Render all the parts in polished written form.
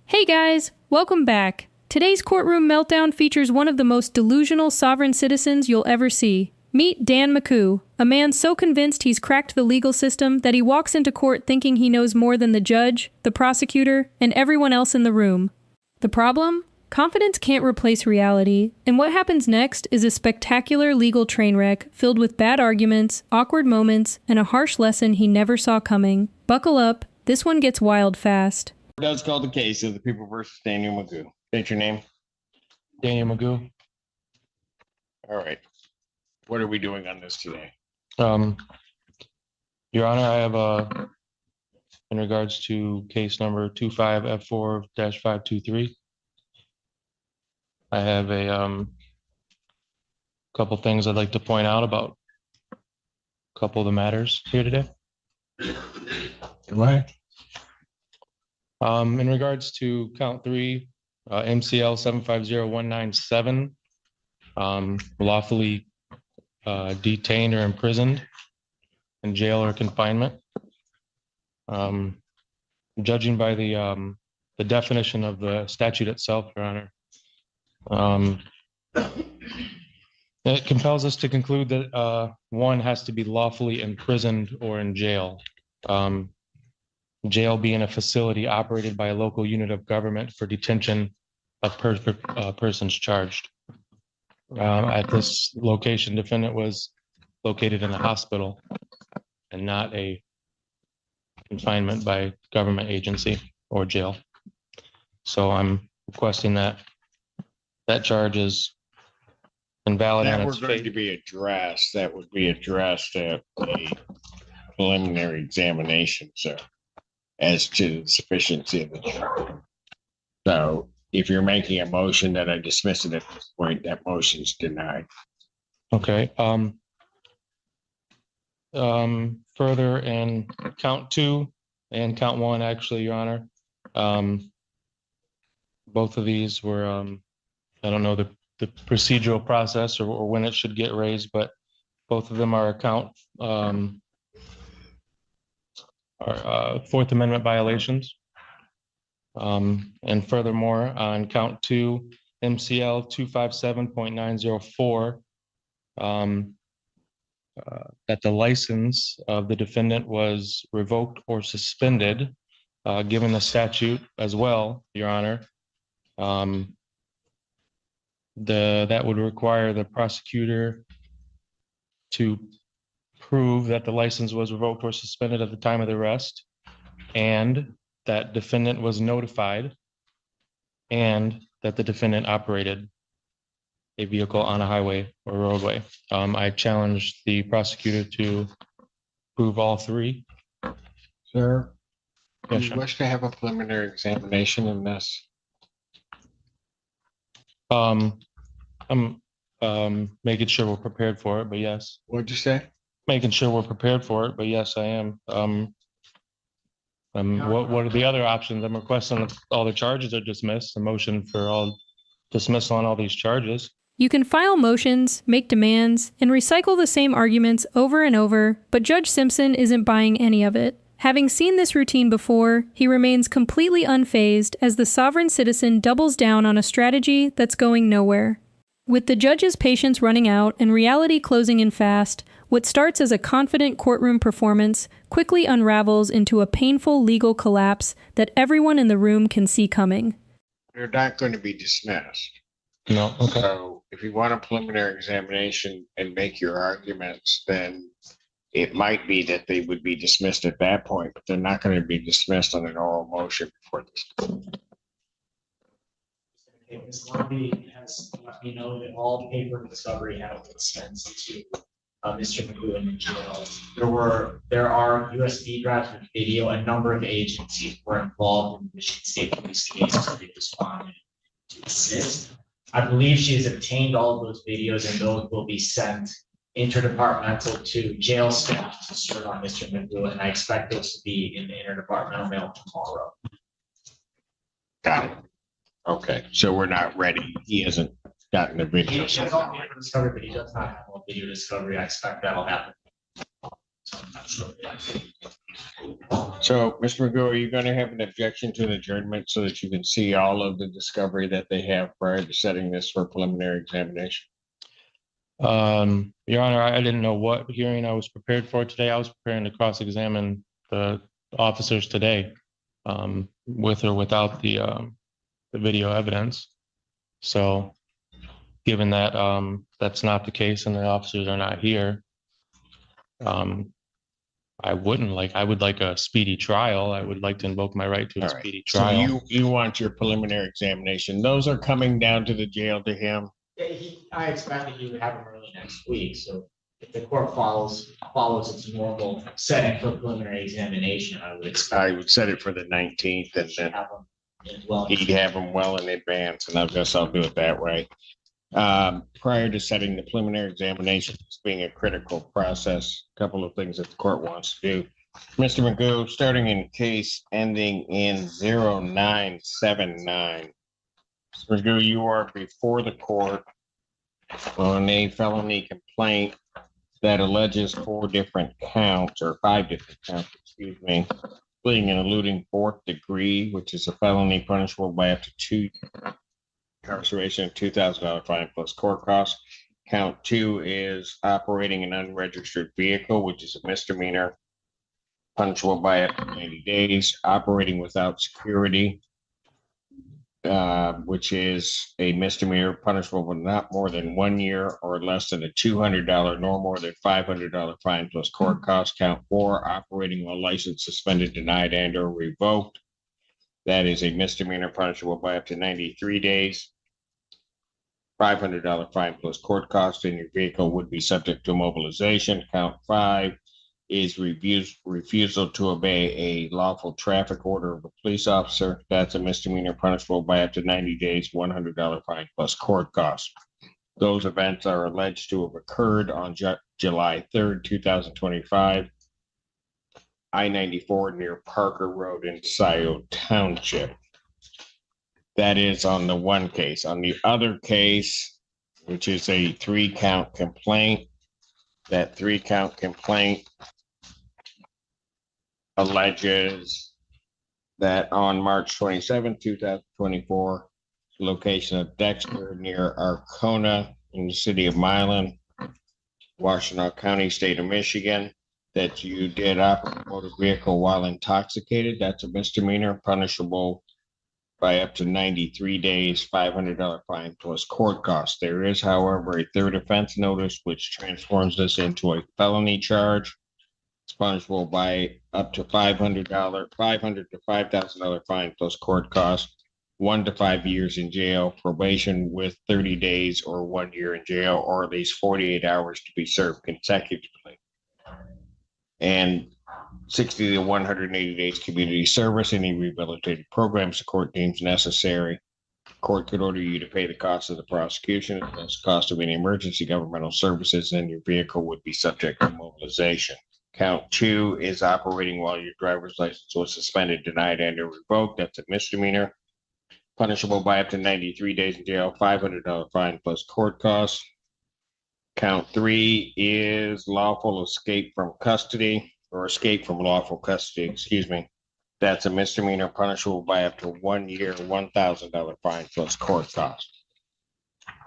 Hey guys, welcome back. Today's courtroom meltdown features one of the most delusional sovereign citizens you'll ever see. Meet Dan McCoo, a man so convinced he's cracked the legal system that he walks into court thinking he knows more than the judge, the prosecutor, and everyone else in the room. The problem? Confidence can't replace reality, and what happens next is a spectacular legal train wreck filled with bad arguments, awkward moments, and a harsh lesson he never saw coming. Buckle up, this one gets wild fast. Does call the case of the people versus Daniel McCoo. State your name. Daniel McGoo. All right. What are we doing on this today? Your Honor, I have in regards to case number 25F4-523, I have a couple things I'd like to point out about a couple of the matters here today. Go ahead. In regards to count 3, MCL 750197, lawfully detained or imprisoned in jail or confinement. Judging by the definition of the statute itself, Your Honor, it compels us to conclude that one has to be lawfully imprisoned or in jail. Jail being a facility operated by a local unit of government for detention of persons charged. At this location, defendant was located in a hospital and not a confinement by government agency or jail. So I'm requesting that charge is invalid on its That would be addressed at a preliminary examination, sir, as to the sufficiency of the charge. So if you're making a motion that I dismiss it at this point, that motion's denied. Okay. Further, in count 2 and count 1, actually, Your Honor, both of these were, I don't know the procedural process or when it should get raised, but both of them are Fourth Amendment violations. And furthermore, on count 2, MCL 257.904, that the license of the defendant was revoked or suspended, given the statute as well, Your Honor. That would require the prosecutor to prove that the license was revoked or suspended at the time of the arrest, and that defendant was notified, and that the defendant operated a vehicle on a highway or roadway. I challenged the prosecutor to prove all 3. Sir, Yes, you sir. wish to have a preliminary examination in this? I'm making sure we're prepared for it, but yes. What'd you say? Making sure we're prepared for it, but yes, I am. What are the other options? I'm requesting that all the charges are dismissed, a motion for all dismissal on all these charges. You can file motions, make demands, and recycle the same arguments over and over, but Judge Simpson isn't buying any of it. Having seen this routine before, he remains completely unfazed as the sovereign citizen doubles down on a strategy that's going nowhere. With the judge's patience running out and reality closing in fast, what starts as a confident courtroom performance quickly unravels into a painful legal collapse that everyone in the room can see coming. They're not going to be dismissed. No, okay. So if you want a preliminary examination and make your arguments, then it might be that they would be dismissed at that point, but they're not going to be dismissed on an oral motion before this. Okay, Ms. Lobby has let me know that all paper discovery has been sent to Mr. McCoo in jail. There are USB drives with video. A number of agencies were involved in the Michigan State Police case, so they responded to assist. I believe she has obtained all of those videos, and those will be sent interdepartmental to jail staff to serve on Mr. McCoo, and I expect those to be in the interdepartmental mail tomorrow. Got it. Okay, so we're not ready. He hasn't gotten the video. He has all paper discovery, but he does not have all video discovery. I expect that'll happen. So, Mr. Magoo, are you going to have an objection to an adjournment so that you can see all of the discovery that they have prior to setting this for preliminary examination? Your Honor, I didn't know what hearing I was prepared for today. I was preparing to cross-examine the officers today, with or without the video evidence. So given that that's not the case and the officers are not here, I would like a speedy trial. I would like to invoke my right to a All right. speedy So trial. you want your preliminary examination. Those are coming down to the jail to him. I expected you would have them early next week, so if the court follows its normal setting for preliminary examination, I would expect. I would set it for the 19th and then have them as well. he'd have them well in advance, and I guess I'll do it that way. Prior to setting the preliminary examination, it's being a critical process, a couple of things that the court wants to do. Mr. Magoo, starting in case ending in 0979. Mr. Magoo, you are before the court on a felony complaint that alleges 5 different counts, excuse me, fleeing and eluding 4th degree, which is a felony punishable by up to 2 incarceration, $2,000 fine plus court costs. Count 2 is operating an unregistered vehicle, which is a misdemeanor, punishable by up to 90 days. Operating without security, which is a misdemeanor, punishable with not more than 1 year or less than a $200 nor more than $500 fine plus court costs. Count 4, operating while license suspended, denied, and or revoked. That is a misdemeanor, punishable by up to 93 days. $500 fine plus court costs, and your vehicle would be subject to mobilization. Count 5 is refusal to obey a lawful traffic order of a police officer. That's a misdemeanor, punishable by up to 90 days, $100 fine plus court costs. Those events are alleged to have occurred on July 3rd, 2025, I-94 near Parker Road in Scioto Township. That is on the one case. On the other case, which is a 3-count complaint, that 3-count complaint alleges that on March 27, 2024, location of Dexter near Arcona in the city of Milan, Washtenaw County, state of Michigan, that you did operate a motor vehicle while intoxicated. That's a misdemeanor, punishable by up to 93 days, $500 fine plus court costs. There is, however, a third offense notice, which transforms this into a felony charge. It's punishable by up to $500 to $5,000 fine plus court costs, 1 to 5 years in jail, probation with 30 days or 1 year in jail, or at least 48 hours to be served consecutively, and 60 to 180 days community service, any rehabilitative programs the court deems necessary. Court could order you to pay the cost of the prosecution, plus cost of any emergency governmental services, and your vehicle would be subject to mobilization. Count 2 is operating while your driver's license was suspended, denied, and or revoked. That's a misdemeanor, punishable by up to 93 days in jail, $500 fine plus court costs. Count 3 is lawful escape from custody, or escape from lawful custody, excuse me. That's a misdemeanor, punishable by up to 1 year, $1,000 fine plus court cost.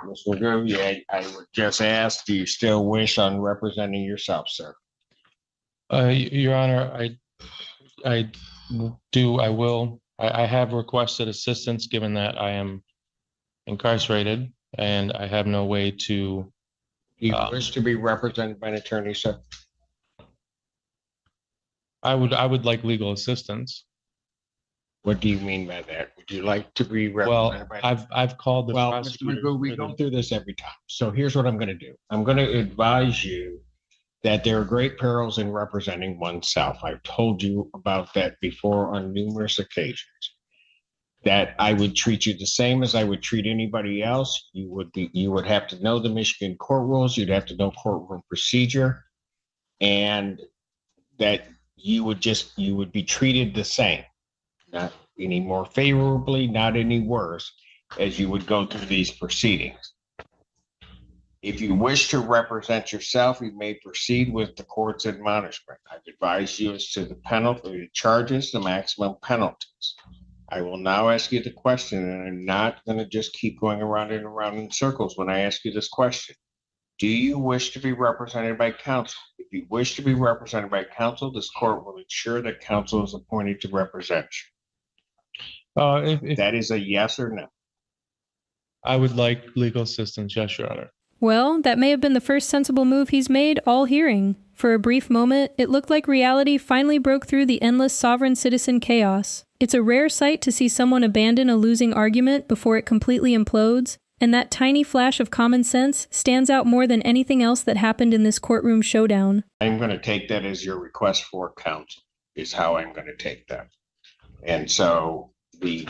Mr. Magoo, I would just ask, do you still wish on representing yourself, sir? Your Honor, I will. I have requested assistance, given that I am incarcerated and I have no way to. Do you wish to be represented by an attorney, sir? I would like legal assistance. What do you mean by that? Would you like to be Well, represented by? I've called the Well, Mr. prosecutor. Magoo, we go through this every time. So here's what I'm going to do. I'm going to advise you that there are great perils in representing oneself. I've told you about that before on numerous occasions. That I would treat you the same as I would treat anybody else. You would have to know the Michigan court rules. You'd have to know courtroom procedure, and that you would be treated the same, not any more favorably, not any worse, as you would go through these proceedings. If you wish to represent yourself, you may proceed with the court's admonishment. I've advised you as to the penalty, the charges, the maximum penalties. I will now ask you the question, and I'm not going to just keep going around and around in circles when I ask you this question. Do you wish to be represented by counsel? If you wish to be represented by counsel, this court will ensure that counsel is appointed to represent you. If That is a yes or no. I would like legal assistance, yes, Your Honor. Well, that may have been the first sensible move he's made all hearing. For a brief moment, it looked like reality finally broke through the endless sovereign citizen chaos. It's a rare sight to see someone abandon a losing argument before it completely implodes, and that tiny flash of common sense stands out more than anything else that happened in this courtroom showdown. I'm going to take that as your request for counsel, is how I'm going to take that. And so these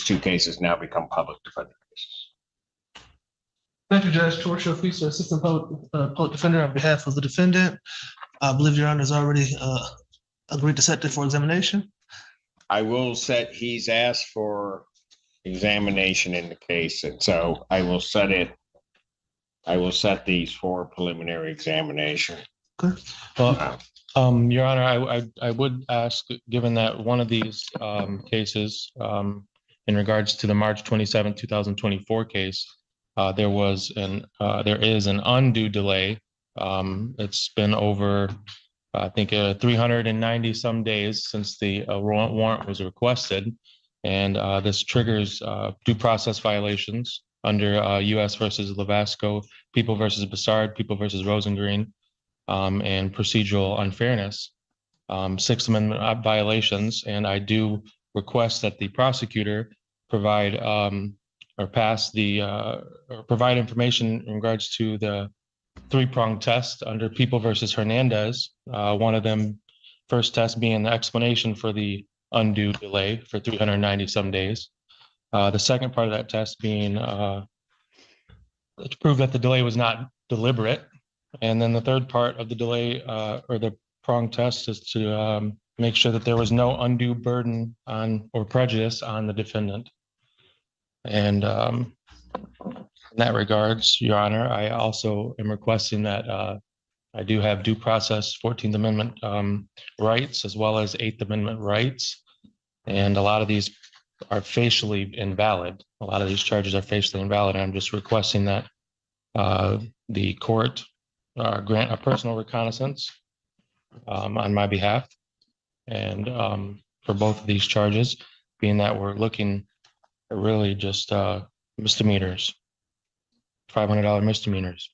two cases now become public defender cases. Thank you, Judge. Torture, please, Assistant Public Defender, on behalf of the defendant. I believe Your Honor has already agreed to set it for examination. He's asked for examination in the case, and so I will set these for preliminary examination. Okay. Well, Your Honor, I would ask, given that one of these cases, in regards to the March 27, 2024 case, there is an undue delay. It's been over, I think, 390 some days since the warrant was requested, and this triggers due process violations under U.S. versus Levasco, People versus Bassard, People versus Rosengreen, and procedural unfairness, Sixth Amendment violations, and I do request that the prosecutor provide provide information in regards to the three-pronged test under People versus Hernandez. One of them, first test being the explanation for the undue delay for 390 some days. The second part of that test being to prove that the delay was not deliberate. And then the third part of the delay or the prong test is to make sure that there was no undue burden on or prejudice on the defendant. And in that regards, Your Honor, I also am requesting that I do have due process 14th Amendment rights as well as 8th Amendment rights. And a lot of these are facially invalid. A lot of these charges are facially invalid. And I'm just requesting that the court grant a personal reconnaissance on my behalf. And for both of these charges, being that we're looking at really just misdemeanors, $500 misdemeanors.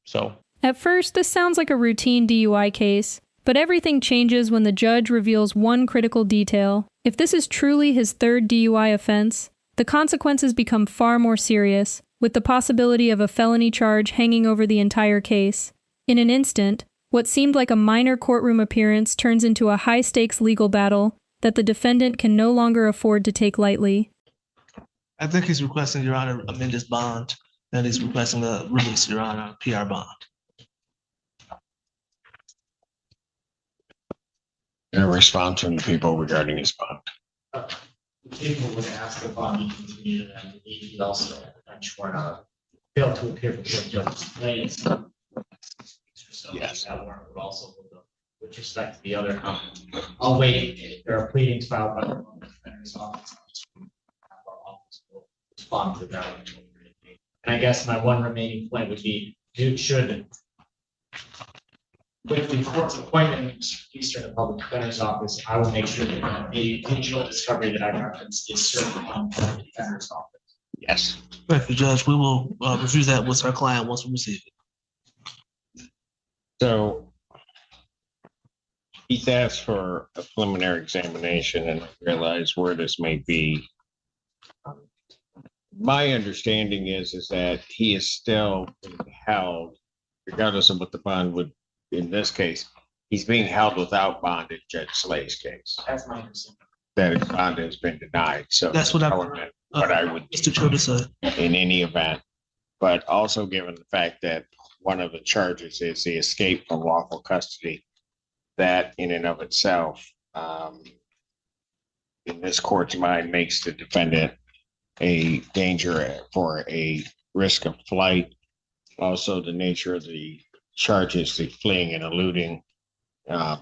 So At first, this sounds like a routine DUI case, but everything changes when the judge reveals one critical detail. If this is truly his third DUI offense, the consequences become far more serious, with the possibility of a felony charge hanging over the entire case. In an instant, what seemed like a minor courtroom appearance turns into a high-stakes legal battle that the defendant can no longer afford to take lightly. I think he's requesting, Your Honor, amend his bond, and he's requesting a release, Your Honor, PR bond. In response from the people regarding his bond. People would ask the bond to continue, and he also, I'm sure, failed to appear before Judge Simpson. Yes. That warrant would also, with respect to the other, I'll wait. There are pleadings filed by the Public Defender's Office. Our office will respond to that. And I guess my one remaining point would be, should, with the court's appointment, Eastern the Public Defender's Office, I will make sure that the digital discovery that I referenced is served on the Public Defender's Office. Yes. Thank you, Judge. We will review that with our client once we receive it. So he's asked for a preliminary examination, and I realize where this may be. My understanding is that he is still being held, regardless of what the bond would, in this case, he's being held without bond in Judge Slay's case. That's my understanding. That his bond has been denied. So That's what I would Mr. Cho to say. in any event, but also given the fact that one of the charges is the escape from lawful custody, that in and of itself, in this court's mind, makes the defendant a danger for a risk of flight, also the nature of the charges, the fleeing and eluding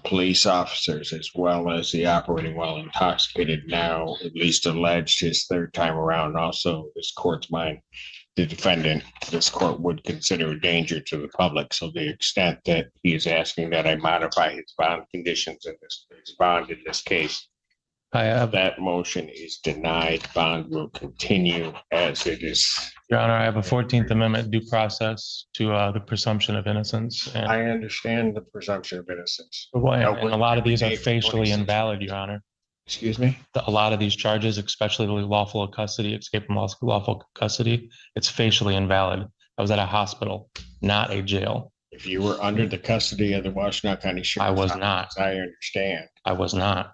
police officers, as well as the operating while intoxicated, now at least alleged his third time around. Also, this court's mind, the defendant, this court would consider a danger to the public. So the extent that he is asking that I modify his bond conditions in his bond in this case, I have, that motion is denied. Bond will continue as it is. Your Honor, I have a 14th Amendment due process to the presumption of innocence. And, I understand the presumption of innocence. and a lot of these are facially invalid, Your Honor. Excuse me? A lot of these charges, especially the lawful custody, escape from lawful custody, it's facially invalid. I was at a hospital, not a jail. If you were under the custody of the Washtenaw County Sheriff's I was Office, not. I understand. I was not.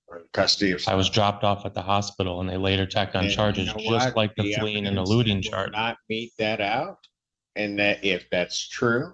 Or custody of. I was dropped off at the hospital and they later tacked on And charges, you know just what? like the fleeing and evidence eluding will charge. Not meet that out. And that if that's true,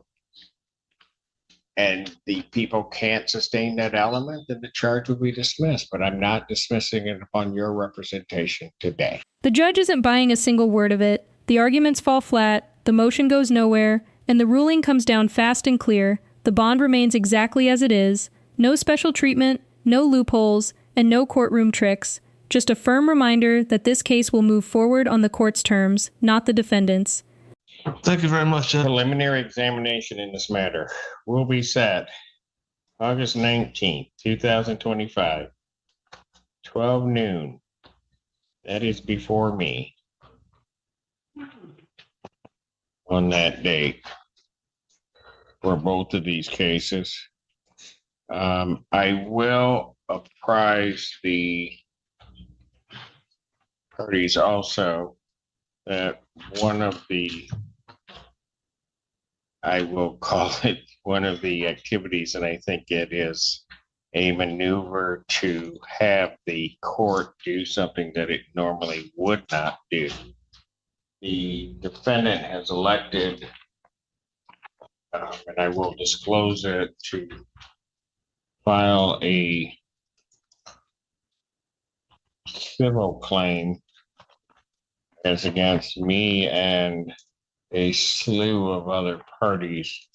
and the people can't sustain that element, then the charge will be dismissed. But I'm not dismissing it upon your representation today. The judge isn't buying a single word of it. The arguments fall flat, the motion goes nowhere, and the ruling comes down fast and clear. The bond remains exactly as it is. No special treatment, no loopholes, and no courtroom tricks. Just a firm reminder that this case will move forward on the court's terms, not the defendant's. Thank you very much, Judge. Preliminary examination in this matter will be set August 19th, 2025, 12 noon. That is before me on that date for both of these cases. I will apprise the parties also that one of the, I will call it one of the activities, and I think it is a maneuver to have the court do something that it normally would not do. The defendant has elected, and I will disclose it, to file a civil claim as against me and a slew of other parties.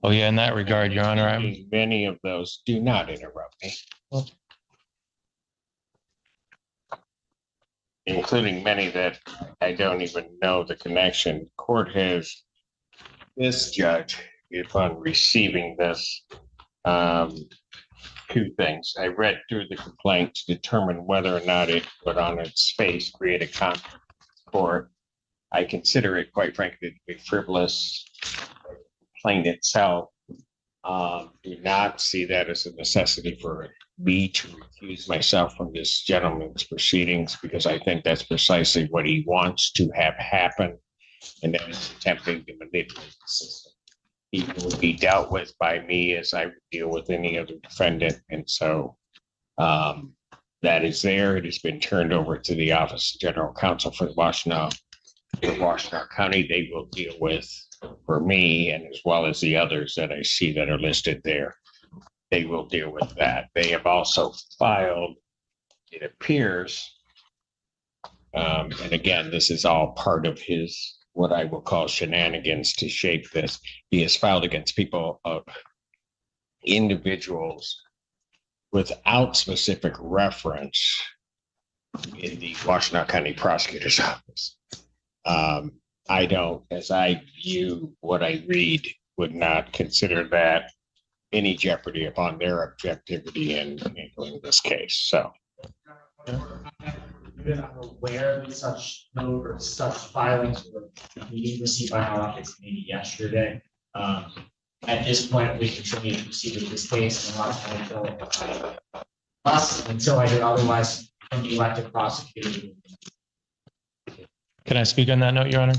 Oh yeah, in that regard, Your Honor, Many of those, do not interrupt me. Including many that I don't even know the connection. Court has, this judge, upon receiving this, two things. I read through the complaint to determine whether or not it would on its face create a conflict with court. I consider it, quite frankly, to be frivolous. Complaint itself, do not see that as a necessity for me to recuse myself from this gentleman's proceedings, because I think that's precisely what he wants to have happen, and that is attempting to manipulate the system. He will be dealt with by me as I deal with any other defendant, and so that is there. It has been turned over to the Office of General Counsel for the Washtenaw County. They will deal with, for me, and as well as the others that I see that are listed there, they will deal with that. They have also filed, it appears, and again, this is all part of his, what I will call shenanigans to shape this. He has filed against people of individuals without specific reference in the Washtenaw County Prosecutor's Office. I don't, as I view what I read, would not consider that any jeopardy upon their objectivity in handling this case. So. I'm aware of such filings were being received by our office maybe yesterday. At this point, we continue to proceed with this case until I hear otherwise from the elected prosecutor. can I speak on that note, Your Honor?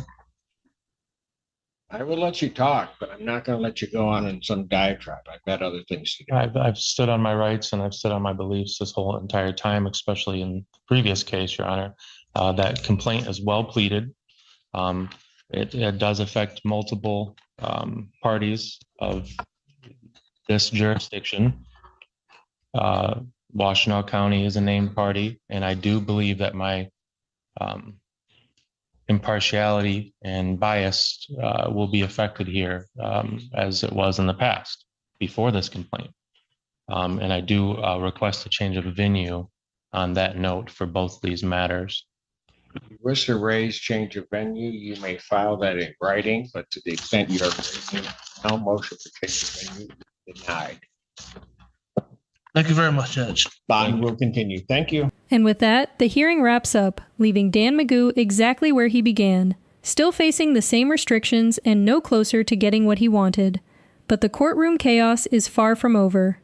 I will let you talk, but I'm not going to let you go on in some diatribe. I've got other things to do. I've stood on my rights and I've stood on my beliefs this whole entire time, especially in the previous case, Your Honor. That complaint is well pleaded. It does affect multiple parties of this jurisdiction. Washtenaw County is a named party, and I do believe that my impartiality and bias will be affected here, as it was in the past before this complaint. And I do request a change of venue on that note for both these matters. If you wish to raise change of venue, you may file that in writing, but to the extent you are raising no motion for change of venue, denied. Thank you very much, Judge. Bond will continue. Thank you. And with that, the hearing wraps up, leaving Dan Magoo exactly where he began, still facing the same restrictions and no closer to getting what he wanted. But the courtroom chaos is far from over.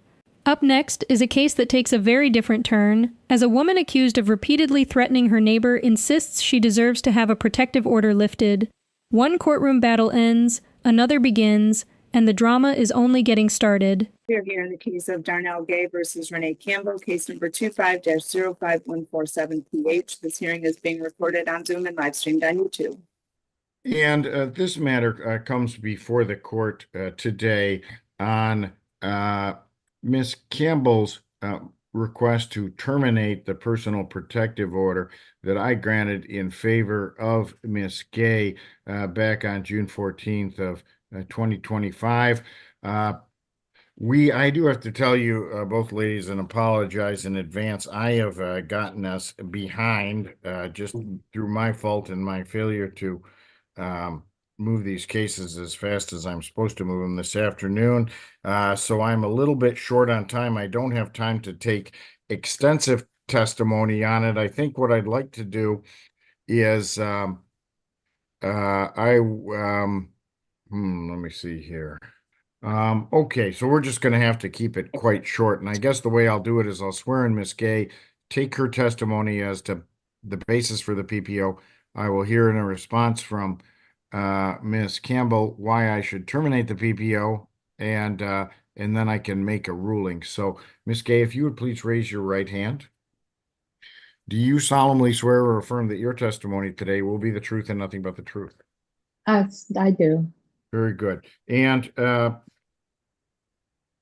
Up next is a case that takes a very different turn, as a woman accused of repeatedly threatening her neighbor insists she deserves to have a protective order lifted. One courtroom battle ends, another begins, and the drama is only getting started. We're here in the case of Darnell Gay versus Renee Campbell, case number 25-05147PH. This hearing is being recorded on Zoom and live streamed on YouTube. And this matter comes before the court today on Ms. Campbell's request to terminate the personal protective order that I granted in favor of Ms. Gay back on June 14th of 2025. I do have to tell you, both ladies, and apologize in advance. I have gotten us behind just through my fault and my failure to move these cases as fast as I'm supposed to move them this afternoon. So I'm a little bit short on time. I don't have time to take extensive testimony on it. I think what I'd like to do is let me see here. Okay, so we're just going to have to keep it quite short. And I guess the way I'll do it is I'll swear in Ms. Gay, take her testimony as to the basis for the PPO. I will hear in a response from Ms. Campbell why I should terminate the PPO, and then I can make a ruling. So, Ms. Gay, if you would please raise your right hand. Do you solemnly swear or affirm that your testimony today will be the truth and nothing but the truth? I do. Very good. And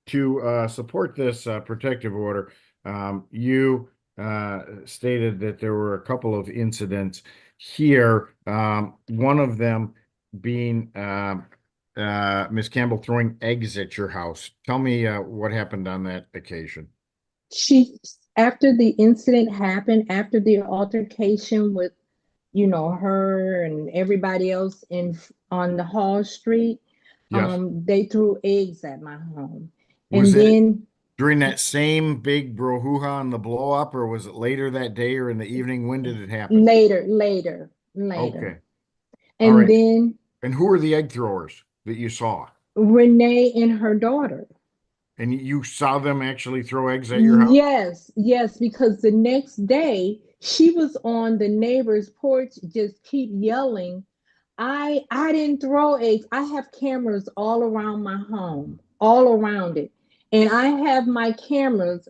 to support this protective order, you stated that there were a couple of incidents here, one of them being Ms. Campbell throwing eggs at your house. Tell me what happened on that occasion. After the incident happened, after the altercation with, her and everybody else on the Hall Street, Yes. They threw eggs at my home. Was and it then during that same big brouhaha on the blow up, or was it later that day or in the evening? When did it happen? later. Okay. And All right. then And who are the egg throwers that you saw? Renee and her daughter. And you saw them actually throw eggs at your house? Yes, because the next day she was on the neighbor's porch, just keep yelling. I didn't throw eggs. I have cameras all around my home, all around it. And I have my cameras,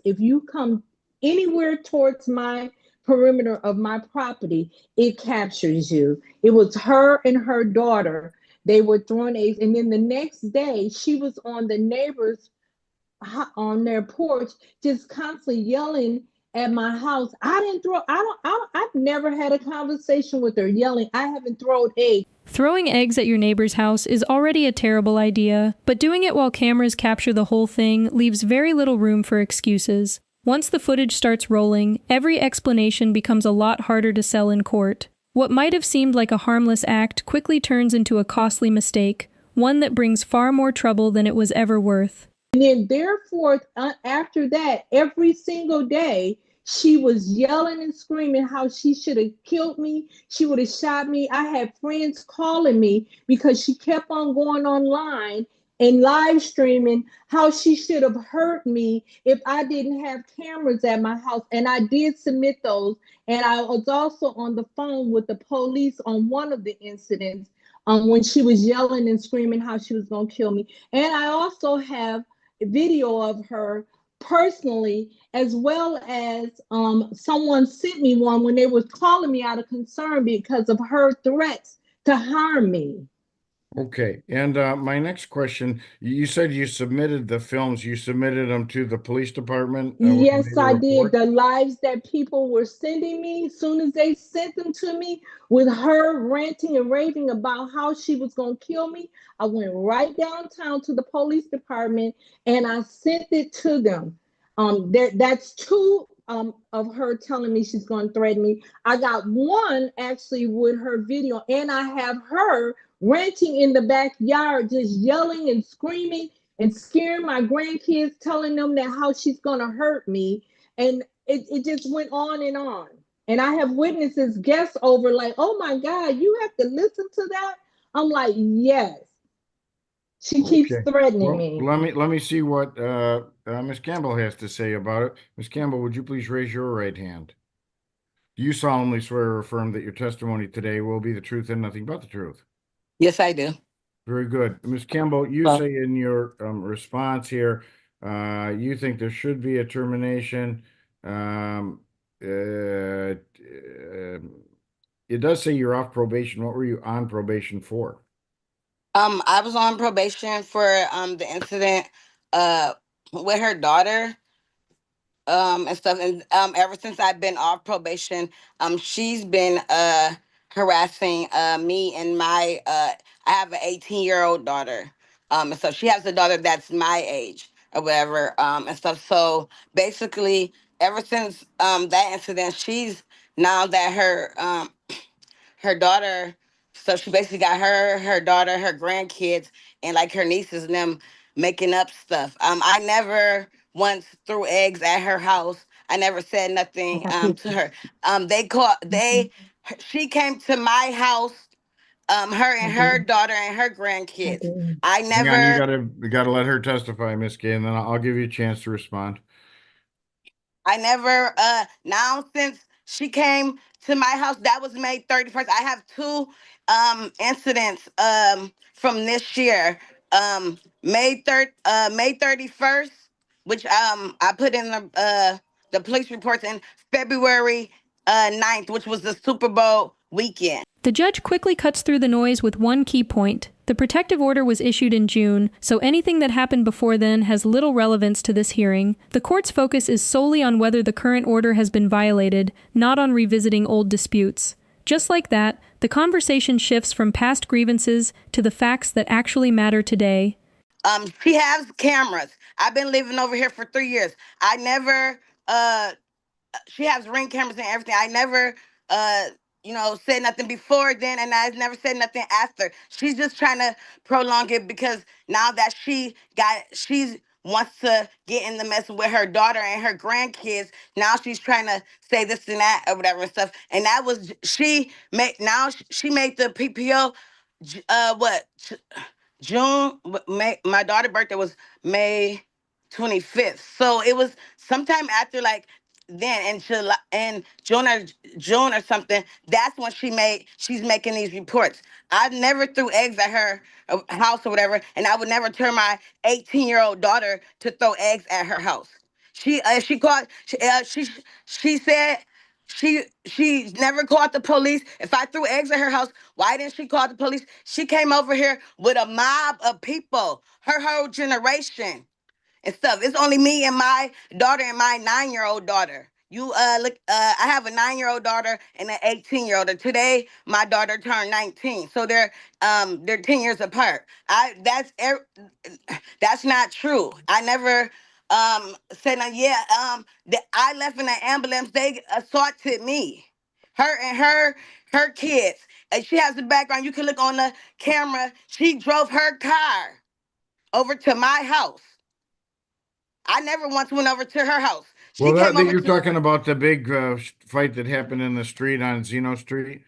if you come anywhere towards my perimeter of my property, it captures you. It was her and her daughter. They were throwing eggs. And then the next day she was on the neighbors on their porch, just constantly yelling at my house. I've never had a conversation with her yelling. I haven't thrown eggs. Throwing eggs at your neighbor's house is already a terrible idea, but doing it while cameras capture the whole thing leaves very little room for excuses. Once the footage starts rolling, every explanation becomes a lot harder to sell in court. What might have seemed like a harmless act quickly turns into a costly mistake, one that brings far more trouble than it was ever worth. And then therefore, after that, every single day, she was yelling and screaming how she should have killed me. She would have shot me. I had friends calling me because she kept on going online and live streaming how she should have hurt me if I didn't have cameras at my house. And I did submit those. And I was also on the phone with the police on one of the incidents when she was yelling and screaming how she was going to kill me. And I also have a video of her personally, as well as someone sent me one when they were calling me out of concern because of her threats to harm me. Okay, and my next question, you said you submitted the films, you submitted them to the police department when you Yes, made a I did. report? The lives that people were sending me, as soon as they sent them to me, with her ranting and raving about how she was going to kill me, I went right downtown to the police department and I sent it to them. That's two of her telling me she's going to threaten me. I got one actually with her video, and I have her ranting in the backyard, just yelling and screaming and scaring my grandkids, telling them that how she's gonna hurt me. And it just went on and on. And I have witnesses, guests over, like, oh my God, you have to listen to that. I'm like, yes. She keeps Okay, threatening well, me. let me see what Ms. Campbell has to say about it. Ms. Campbell, would you please raise your right hand? Do you solemnly swear or affirm that your testimony today will be the truth and nothing but the truth? Yes, I do. Very good. Ms. Campbell, you Well, say in your response here, you think there should be a termination. Um, it does say you're off probation. What were you on probation for? I was on probation for the incident with her daughter and stuff, and ever since I've been off probation, she's been harassing me and my I have an 18-year-old daughter, and so she has a daughter that's my age or whatever, and stuff. So basically, ever since that incident, she's now that her daughter, so she basically got her daughter, her grandkids, and like her nieces and them making up stuff. I never once threw eggs at her house. I never said I nothing got to pictures. her. She came to my house, her I and her did. daughter and her I grandkids. did. I Hang on, never you gotta let her testify, Ms. Gay, and then I'll give you a chance to respond. I never now since she came to my house, that was May 31st. I have two incidents from this year. May 31st, which I put in the police reports, in February 9th, which was the Super Bowl weekend. The judge quickly cuts through the noise with one key point. The protective order was issued in June, so anything that happened before then has little relevance to this hearing. The court's focus is solely on whether the current order has been violated, not on revisiting old disputes. Just like that, the conversation shifts from past grievances to the facts that actually matter today. She has cameras. I've been living over here for 3 years. I never she has ring cameras and everything. I never said nothing before then, and I never said nothing after. She's just trying to prolong it because now that she's wants to get in the mess with her daughter and her grandkids. Now she's trying to say this and that or whatever and stuff. And that was she made the PPO what June, May. My daughter's birthday was May 25th. So it was sometime after, like, then in July, in June or something. That's when she's making these reports. I never threw eggs at her house or whatever, and I would never tell my 18-year-old daughter to throw eggs at her house. She said she never called the police. If I threw eggs at her house, why didn't she call the police? She came over here with a mob of people, her whole generation and stuff. It's only me and my daughter and my 9-year-old daughter. You look, I have a 9-year-old daughter and an 18-year-old. Today, my daughter turned 19, so they're 10 years apart. That's not true. I never said no. Yeah, I left in an ambulance. They assaulted me, her and her kids. And she has the background. You can look on the camera. She drove her car over to my house. I never once went over to her house. She Well, came over you're to. talking about the big fight that happened in the street on Zeno Street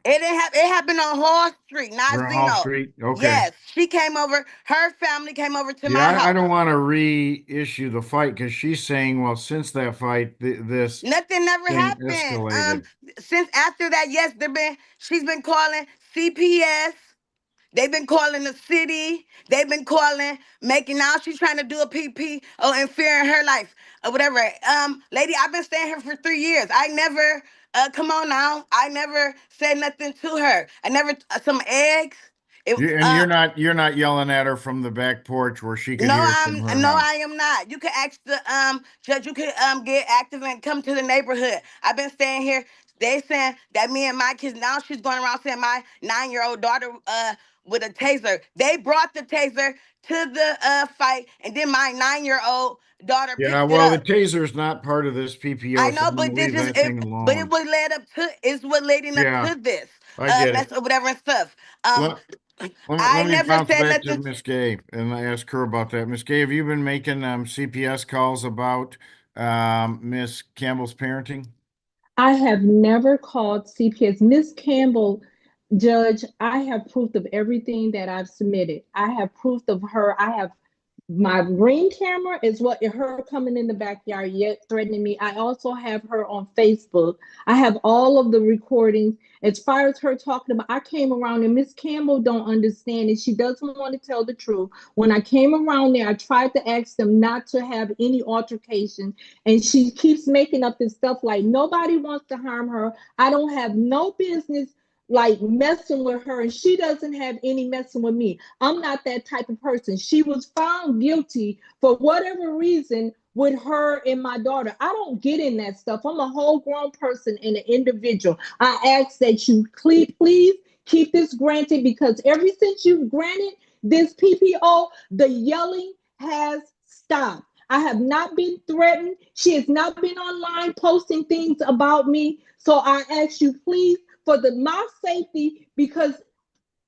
It didn't happen. It happened on Hall Street, not or Hall Zeno. Street? Okay. Yes, she came over. Her family came over to Yeah, my I house. don't want to reissue the fight because she's saying, well, since that fight, this Nothing never thing happened. escalated. Since after that, yes, she's been calling CPS. They've been calling the city. They've been calling, making now she's trying to do a PP and fearing her life or whatever. Lady, I've been staying here for 3 years. I never, come on now. I never said nothing to her. I never, some eggs. It, And you're not yelling at her from the back porch where she could no, hear from her no, house. I am not. You can ask the judge. You can get active and come to the neighborhood. I've been staying here. They saying that me and my kids, now she's going around saying my 9-year-old daughter with a taser. They brought the taser to the fight, and then my 9-year-old daughter Yeah, picked it well, the up. taser's not part of this I PPO, so know, I'm gonna but this leave is that it. thing But it alone. was led up to, is what leading up Yeah, to this I get mess it. or whatever and stuff. Um, I Let me never bounce said back to nothing. Miss Gay and ask her about that. Miss Gay, have you been making CPS calls about Miss Campbell's parenting? I have never called CPS. Miss Campbell, Judge, I have proof of everything that I've submitted. I have proof of her. I have my ring camera is what her coming in the backyard yet threatening me. I also have her on Facebook. I have all of the recordings. As far as her talking about, I came around and Miss Campbell don't understand it. She doesn't want to tell the truth. When I came around there, I tried to ask them not to have any altercation, and she keeps making up this stuff like nobody wants to harm her. I don't have no business like messing with her, and she doesn't have any messing with me. I'm not that type of person. She was found guilty for whatever reason with her and my daughter. I don't get in that stuff. I'm a whole grown person and an individual. I ask that you please keep this granted, because ever since you've granted this PPO, the yelling has stopped. I have not been threatened. She has not been online posting things about me. So I ask you, please, for my safety, because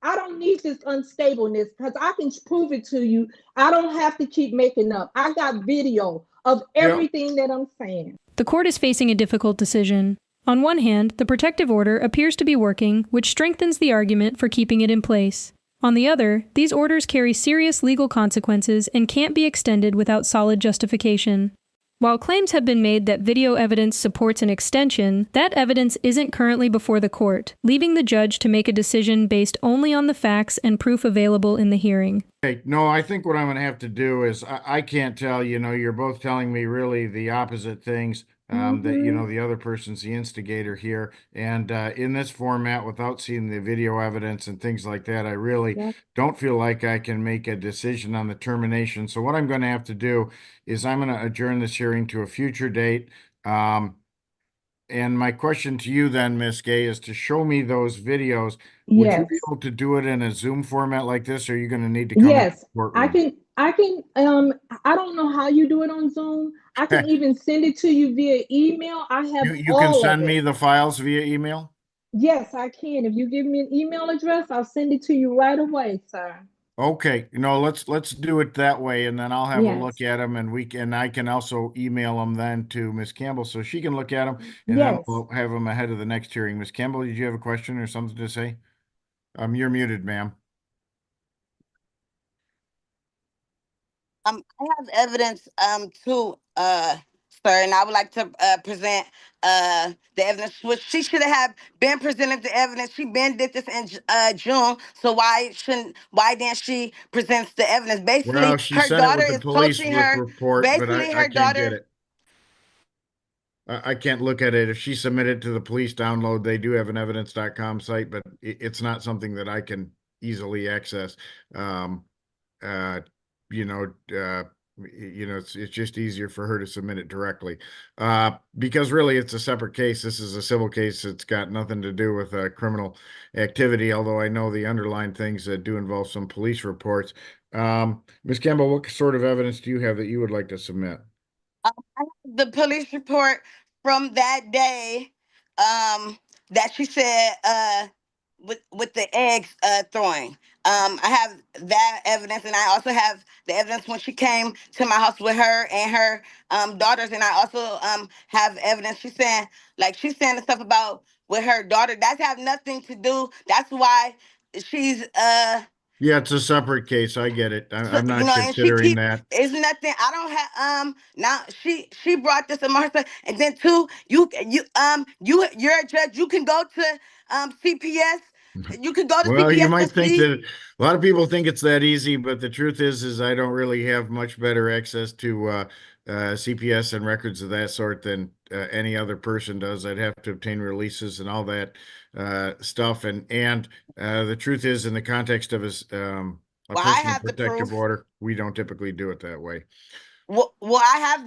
I don't need this unstableness, because I can prove it to you. I don't have to keep making up. I got video of Yep. everything that I'm saying. The court is facing a difficult decision. On one hand, the protective order appears to be working, which strengthens the argument for keeping it in place. On the other, these orders carry serious legal consequences and can't be extended without solid justification. While claims have been made that video evidence supports an extension, that evidence isn't currently before the court, leaving the judge to make a decision based only on the facts and proof available in the hearing. Okay, no, I think what I'm going to have to do is I can't tell, you're both telling me really the opposite things. That, the other person's the instigator here. And in this format, without seeing the video evidence and things like that, I really Yep. don't feel like I can make a decision on the termination. So what I'm going to have to do is I'm going to adjourn this hearing to a future date. And my question to you then, Miss Gay, is to show me those videos. Would you be Yes. able to do it in a Zoom format like this, or are you going to need to come into Yes. the courtroom? I don't know how you do it on Zoom. I can even send it to you via email. I have You can all of send me it. the files via email? Yes, I can. If you give me an email address, I'll send it to you right away, sir. Okay, let's do it that way, and then I'll have a look Yes. at them, and I can also email them then to Miss Campbell so she can look at them, and then Yes. we'll have them ahead of the next hearing. Miss Campbell, did you have a question or something to say? You're muted, ma'am. I have evidence too, sir, and I would like to present the evidence, which she should have been presented the evidence. She been did this in June, so why didn't she present the evidence? Well, Basically, she her sent it daughter with the is police posting her. report, but Basically, I her can't get daughter. it. I can't look at it. If she submitted to the police download, they do have an evidence.com site, but it's not something that I can easily access. Um, uh, you know, uh, it's just easier for her to submit it directly. Because really it's a separate case. This is a civil case. It's got nothing to do with criminal activity, although I know the underlying things that do involve some police reports. Ms. Campbell, what sort of evidence do you have that you would like to submit? I have the police report from that day, that she said with the eggs throwing. I have that evidence, and I also have the evidence when she came to my house with her and her daughters, and I also have evidence. She's saying the stuff about with her daughter. That have nothing to do. That's why she's Yeah, it's a separate case. I get it. so, I'm not and she considering keep that. it's nothing. I don't have now she brought this among herself, and then two, you're a judge. You can go to CPS. You can go to Well, you CPS to might think see. that a lot of people think it's that easy, but the truth is I don't really have much better access to CPS and records of that sort than any other person does. I'd have to obtain releases and all that stuff. And the truth is, in the context of a Well, I personal have the protective proof. order, we don't typically do it that way. Well, I have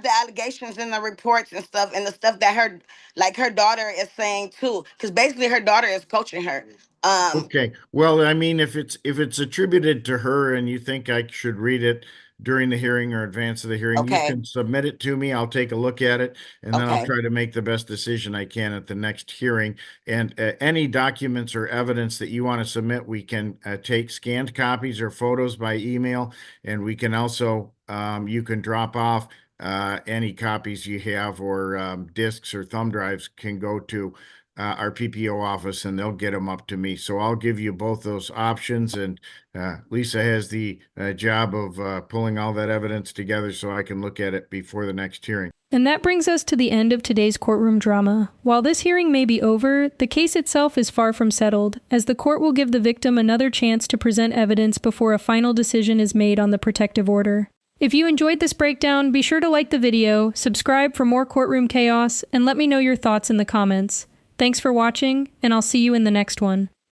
the allegations and the reports and stuff, and the stuff that her daughter is saying too, because basically her daughter is coaching her. Okay, well, I mean, if it's attributed to her and you think I should read it during the hearing or advance of the hearing, you Okay, can submit it to me. I'll take a look at it, and then I'll okay, try to make the best decision I can at the next hearing. And any documents or evidence that you want to submit, we can take scanned copies or photos by email, and we can also you can drop off any copies you have, or discs or thumb drives can go to our PPO office, and they'll get them up to me. So I'll give you both those options, and Lisa has the job of pulling all that evidence together so I can look at it before the next hearing. And that brings us to the end of today's courtroom drama. While this hearing may be over, the case itself is far from settled, as the court will give the victim another chance to present evidence before a final decision is made on the protective order. If you enjoyed this breakdown, be sure to like the video, subscribe for more courtroom chaos, and let me know your thoughts in the comments. Thanks for watching, and I'll see you in the next one.